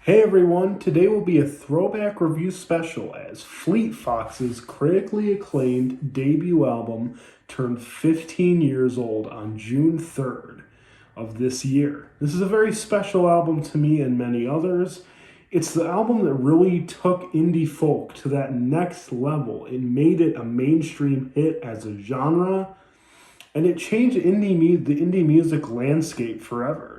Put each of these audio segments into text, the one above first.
Hey everyone, today will be a throwback review special as Fleet Foxes' critically acclaimed debut album turned 15 years old on June 3rd of this year. This is a very special album to me and many others. It's the album that really took indie folk to that next level. It made it a mainstream hit as a genre, and it changed the indie music landscape forever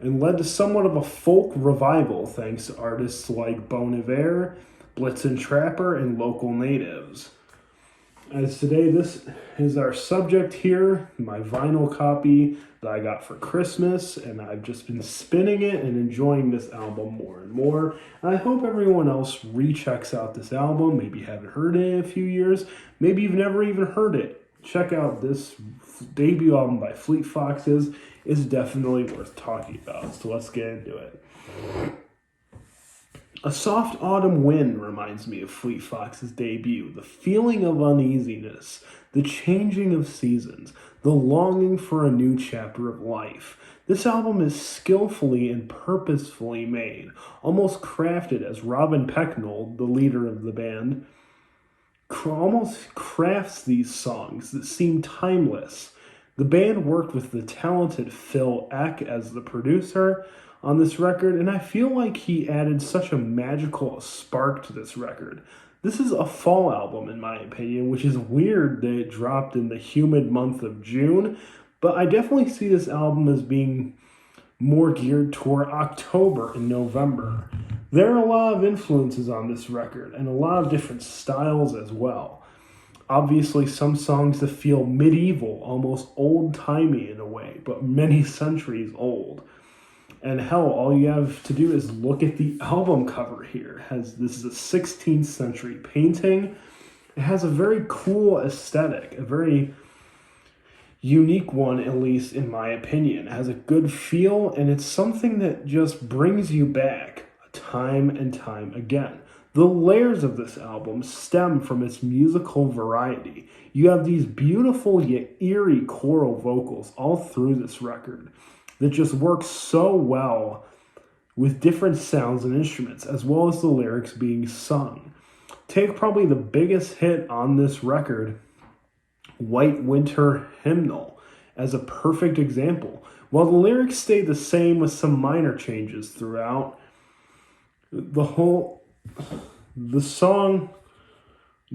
and led to somewhat of a folk revival thanks to artists like Bon Iver, Blitzen Trapper, and local natives. As today, this is our subject here, my vinyl copy that I got for Christmas, and I've just been spinning it and enjoying this album more and more. And I hope everyone else rechecks out this album. Maybe you haven't heard it in a few years. Maybe you've never even heard it. Check out this debut album by Fleet Foxes. It's definitely worth talking about. So let's get into it. A soft autumn wind reminds me of Fleet Foxes' debut. The feeling of uneasiness, the changing of seasons, the longing for a new chapter of life. This album is skillfully and purposefully made, almost crafted as Robin Pecknold, the leader of the band, almost crafts these songs that seem timeless. The band worked with the talented Phil Eck as the producer on this record, and I feel like he added such a magical spark to this record. This is a fall album, in my opinion, which is weird that it dropped in the humid month of June, but I definitely see this album as being more geared toward October and November. There are a lot of influences on this record, and a lot of different styles as well. Obviously, some songs that feel medieval, almost old-timey in a way, but many centuries old. And hell, all you have to do is look at the album cover here. This is a 16th century painting. It has a very cool aesthetic, a very unique one, at least in my opinion. It has a good feel, and it's something that just brings you back time and time again. The layers of this album stem from its musical variety. You have these beautiful yet eerie choral vocals all through this record that just work so well with different sounds and instruments, as well as the lyrics being sung. Take probably the biggest hit on this record, White Winter Hymnal, as a perfect example. While the lyrics stay the same with some minor changes throughout, the song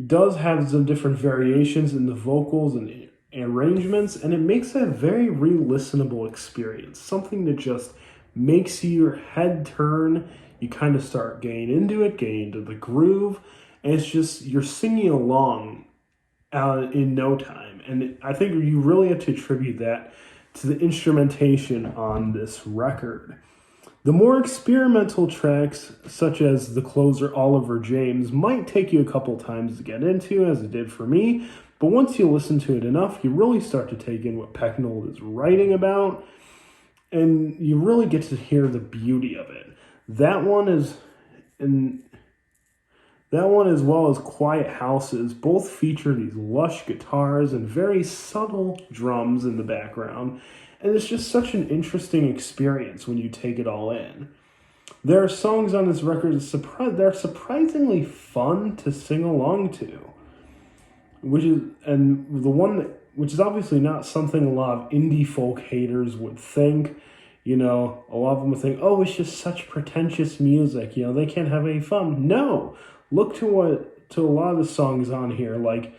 does have some different variations in the vocals and arrangements, and it makes it a very re-listenable experience. Something that just makes your head turn. You kind of start getting into the groove, and it's just, you're singing along in no time. And I think you really have to attribute that to the instrumentation on this record. The more experimental tracks, such as the closer Oliver James, might take you a couple times to get into, as it did for me, but once you listen to it enough, you really start to take in what Pecknold is writing about, and you really get to hear the beauty of it. That one, as well as Quiet Houses, both feature these lush guitars and very subtle drums in the background. And it's just such an interesting experience when you take it all in. There are songs on this record that are surprisingly fun to sing along to, which is obviously not something a lot of indie folk haters would think. A lot of them would think, oh, it's just such pretentious music. They can't have any fun. No, look to a lot of the songs on here, like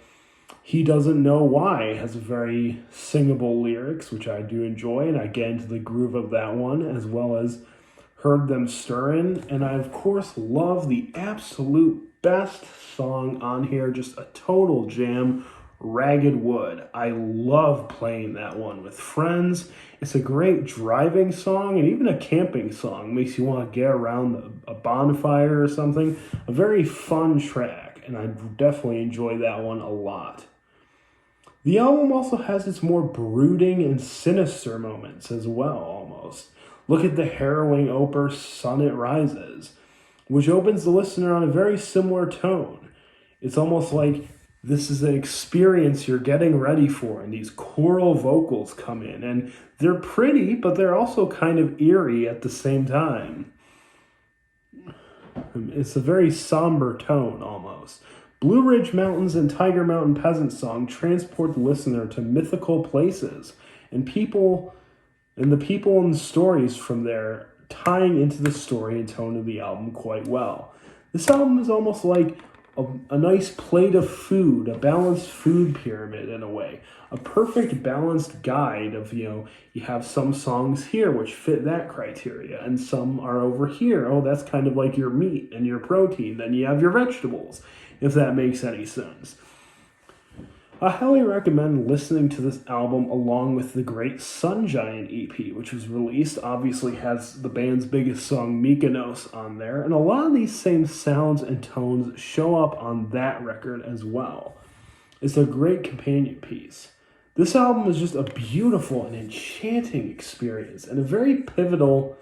He Doesn't Know Why has very singable lyrics, which I do enjoy, and I get into the groove of that one, as well as Heard Them Stirrin'. And I, of course, love the absolute best song on here, just a total jam, Ragged Wood. I love playing that one with friends. It's a great driving song, and even a camping song. Makes you want to get around a bonfire or something. A very fun track, and I definitely enjoy that one a lot. The album also has its more brooding and sinister moments as well, almost. Look at the harrowing opener Sun It Rises, which opens the listener on a very similar tone. It's almost like this is an experience you're getting ready for, and these choral vocals come in, and they're pretty, but they're also kind of eerie at the same time. It's a very somber tone almost. Blue Ridge Mountains and Tiger Mountain Peasant Song transport the listener to mythical places and the people and stories from there, tying into the story and tone of the album quite well. This album is almost like a nice plate of food, a balanced food pyramid in a way, a perfect balanced guide of, you have some songs here which fit that criteria, and some are over here. Oh, that's kind of like your meat and your protein. Then you have your vegetables, if that makes any sense. I highly recommend listening to this album along with the Great Sun Giant EP, which was released. Obviously has the band's biggest song, Mykonos, on there, and a lot of these same sounds and tones show up on that record as well. It's a great companion piece. This album is just a beautiful and enchanting experience, and a very pivotal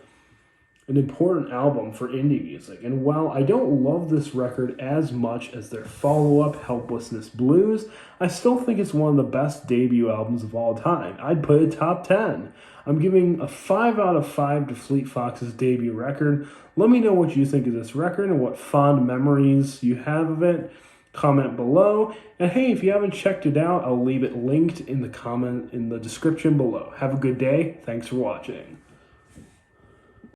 and important album for indie music. And while I don't love this record as much as their follow-up, Helplessness Blues, I still think it's one of the best debut albums of all time. I'd put it top 10. I'm giving a 5 out of 5 to Fleet Foxes' debut record. Let me know what you think of this record and what fond memories you have of it. Comment below. And hey, if you haven't checked it out, I'll leave it linked in the description below. Have a good day. Thanks for watching.